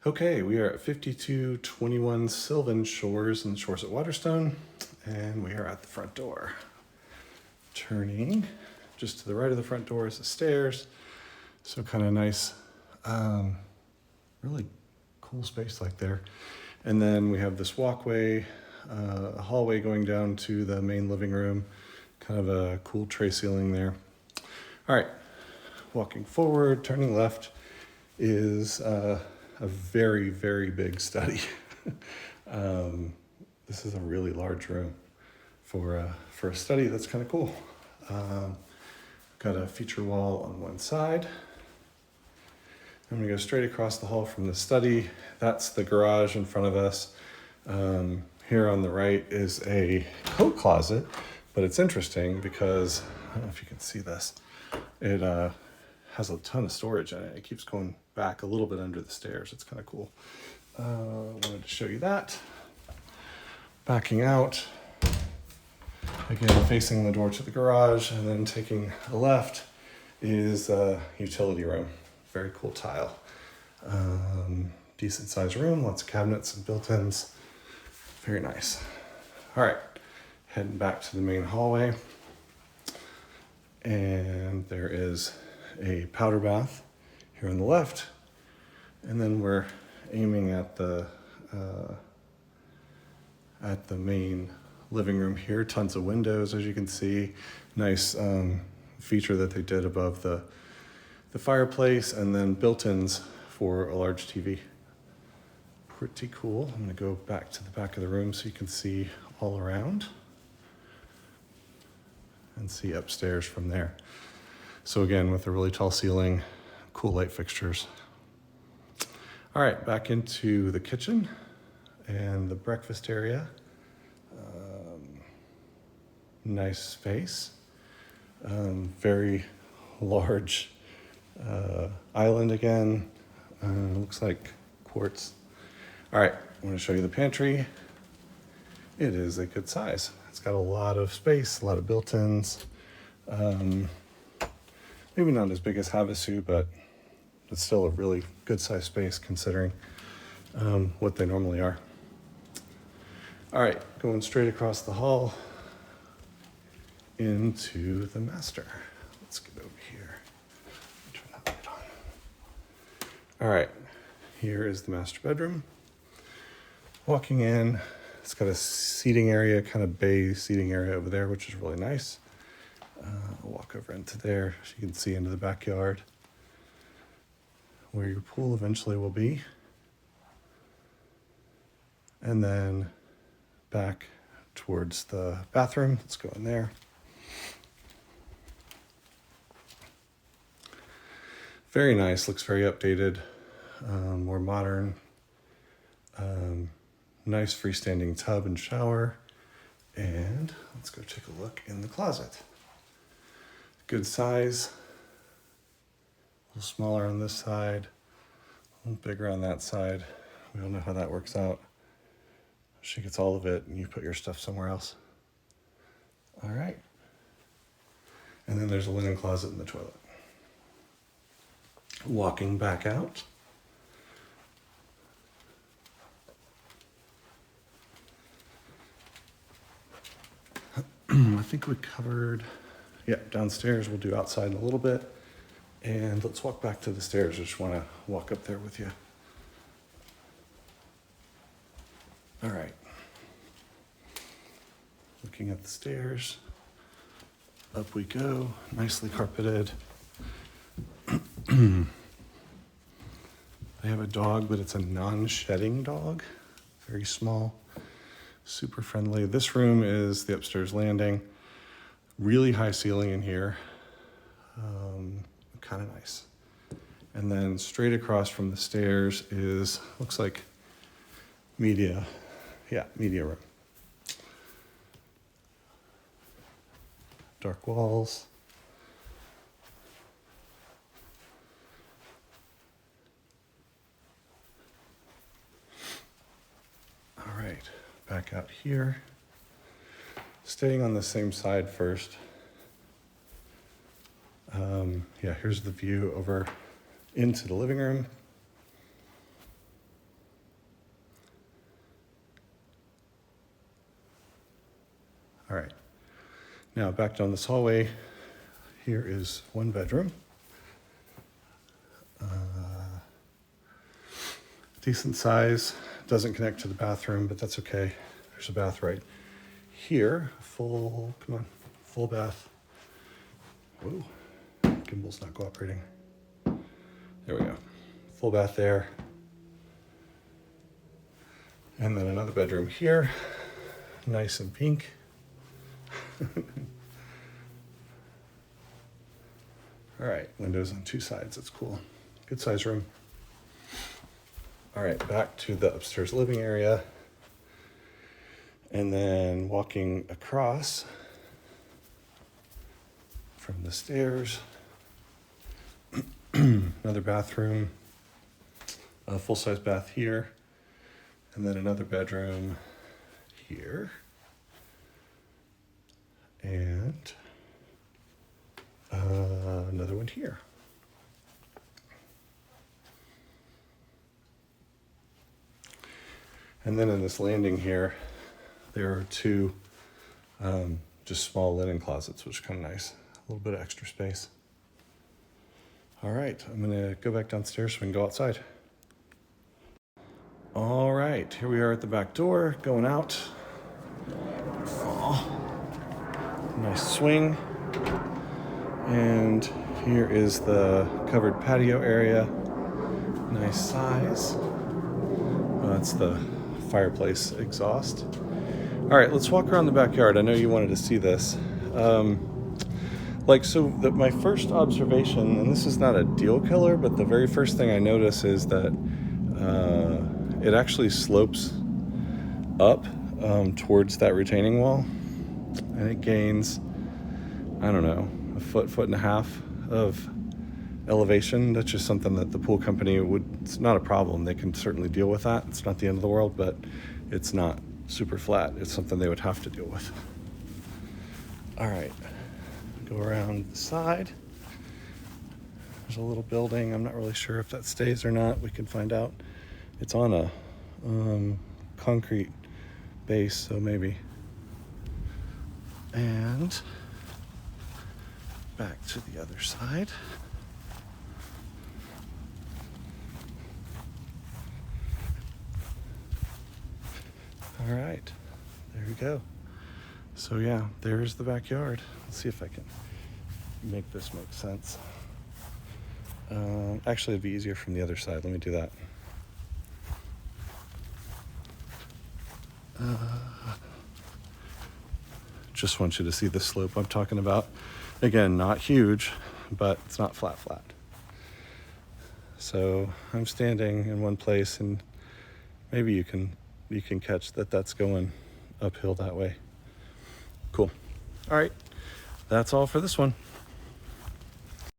Okay, we are at 5221 Sylvan Shores in the Shores at Waterstone, and we are at the front door. Turning just to the right of the front door is the stairs, so kind of nice, really cool space like there. And then we have this walkway, a hallway going down to the main living room, kind of a cool tray ceiling there. All right, walking forward, turning left is a very, very big study. This is a really large room for a study. That's kind of cool. Got a feature wall on one side. I'm gonna go straight across the hall from the study. That's the garage in front of us. Here on the right is a coat closet, but it's interesting because, I don't know if you can see this, it has a ton of storage in it. It keeps going back a little bit under the stairs. It's kind of cool. I wanted to show you that. Backing out, again, facing the door to the garage, and then taking a left is a utility room. Very cool tile. Decent sized room, lots of cabinets and built-ins. Very nice. All right, heading back to the main hallway. And there is a powder bath here on the left. And then we're aiming at the main living room here. Tons of windows, as you can see. Nice feature that they did above the fireplace, and then built-ins for a large TV. Pretty cool. I'm gonna go back to the back of the room so you can see all around and see upstairs from there. So again, with a really tall ceiling, cool light fixtures. All right, back into the kitchen and the breakfast area. Nice space. Very large island again. Looks like quartz. All right, I'm gonna show you the pantry. It is a good size. It's got a lot of space, a lot of built-ins. Maybe not as big as Havasu, but it's still a really good sized space considering what they normally are. All right, going straight across the hall into the master. Let's get over here. Turn that light on. All right, here is the master bedroom. Walking in, it's got a seating area, kind of bay seating area over there, which is really nice. I'll walk over into there so you can see into the backyard where your pool eventually will be. And then back towards the bathroom. Let's go in there. Very nice, looks very updated, more modern. Nice freestanding tub and shower. And let's go take a look in the closet. Good size, a little smaller on this side, a little bigger on that side. We don't know how that works out. She gets all of it and you put your stuff somewhere else. All right. And then there's a linen closet in the toilet. Walking back out. I think we covered, yeah, downstairs. We'll do outside in a little bit. And let's walk back to the stairs. I just want to walk up there with you. All right. Looking at the stairs. Up we go, nicely carpeted. They have a dog, but it's a non-shedding dog. Very small, super friendly. This room is the upstairs landing. Really high ceiling in here. Kind of nice. And then straight across from the stairs is, looks like media room. Dark walls. All right, back out here. Staying on the same side first. Here's the view over into the living room. right. Now back down this hallway. Here is one bedroom. Decent size. Doesn't connect to the bathroom, but that's okay. There's a bath right here. Full bath. Whoa, gimbal's not cooperating. There we go. Full bath there. And then another bedroom here. Nice and pink. All right, windows on two sides, that's cool. Good size room. All right, back to the upstairs living area. And then walking across from the stairs, another bathroom, a full-size bath here, and then another bedroom here. And another one here. And then in this landing here, there are two just small linen closets, which is kind of nice. A little bit of extra space. All right, I'm gonna go back downstairs so we can go outside. All right, here we are at the back door, going out. Oh, nice swing. And here is the covered patio area. Nice size. That's the fireplace exhaust. All right, let's walk around the backyard. I know you wanted to see this. My first observation, and this is not a deal killer, but the very first thing I notice is that it actually slopes up towards that retaining wall, and it gains, I don't know, a foot and a half of elevation. That's just something that the pool company it's not a problem. They can certainly deal with that. It's not the end of the world, but it's not super flat. It's something they would have to deal with. All right, go around the side. There's a little building. I'm not really sure if that stays or not. We can find out. It's on a concrete base, so maybe. And back to the other side. All right, there we go. So yeah, there's the backyard. Let's see if I can make this make sense. Actually, it'd be easier from the other side. Let me do that. Just want you to see the slope I'm talking about. Again, not huge, but it's not flat. So I'm standing in one place, and maybe you can catch that that's going uphill that way. Cool. All right, that's all for this one.